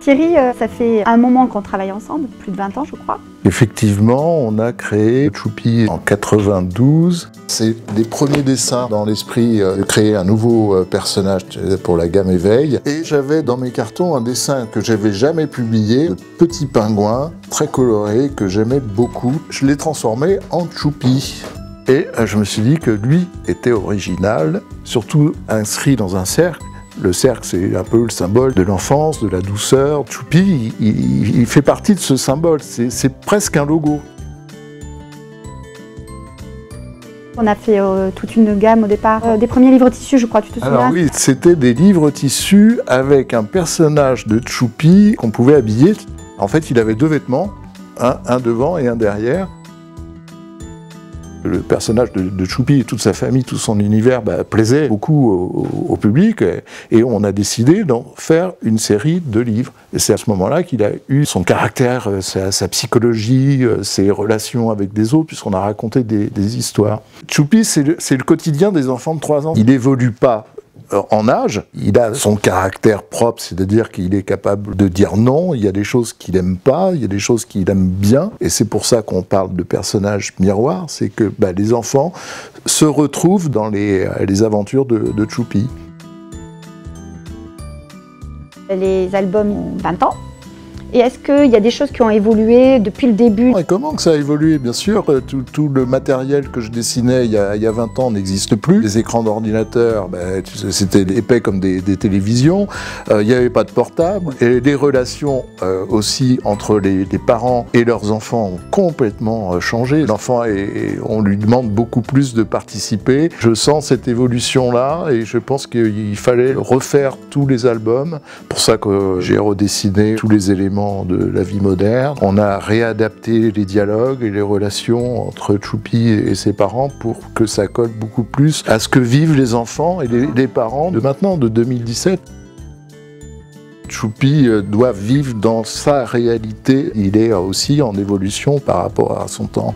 Thierry, ça fait un moment qu'on travaille ensemble, plus de 20 ans je crois. Effectivement, on a créé Choupi en 92. C'est des premiers dessins dans l'esprit de créer un nouveau personnage pour la gamme Éveil. Et j'avais dans mes cartons un dessin que j'avais jamais publié, de petit pingouin, très coloré, que j'aimais beaucoup. Je l'ai transformé en Choupi. Et je me suis dit que lui était original, surtout inscrit dans un cercle. Le cercle, c'est un peu le symbole de l'enfance, de la douceur. Choupi, il fait partie de ce symbole, c'est presque un logo. On a fait toute une gamme au départ, des premiers livres tissus, je crois, tu te souviens? Alors oui, c'était des livres tissus avec un personnage de Choupi qu'on pouvait habiller. En fait, il avait deux vêtements, un devant et un derrière. Le personnage de Choupi et toute sa famille, tout son univers plaisait beaucoup au public et on a décidé d'en faire une série de livres. Et c'est à ce moment-là qu'il a eu son caractère, sa psychologie, ses relations avec des autres, puisqu'on a raconté des histoires. Choupi, c'est le quotidien des enfants de 3 ans. Il n'évolue pas en âge, il a son caractère propre, c'est-à-dire qu'il est capable de dire non, il y a des choses qu'il n'aime pas, il y a des choses qu'il aime bien, et c'est pour ça qu'on parle de personnages miroirs, c'est que les enfants se retrouvent dans les aventures de Choupi. Les albums ont 20 ans. Et est-ce qu'il y a des choses qui ont évolué depuis le début? Et comment que ça a évolué? Bien sûr, tout le matériel que je dessinais il y a 20 ans n'existe plus. Les écrans d'ordinateur, c'était épais comme des télévisions. Il n'y avait pas de portable. Et les relations aussi entre les parents et leurs enfants ont complètement changé. L'enfant, on lui demande beaucoup plus de participer. Je sens cette évolution-là et je pense qu'il fallait refaire tous les albums. C'est pour ça que j'ai redessiné tous les éléments de la vie moderne. On a réadapté les dialogues et les relations entre Choupi et ses parents pour que ça colle beaucoup plus à ce que vivent les enfants et les parents de maintenant, de 2017. Choupi doit vivre dans sa réalité. Il est aussi en évolution par rapport à son temps.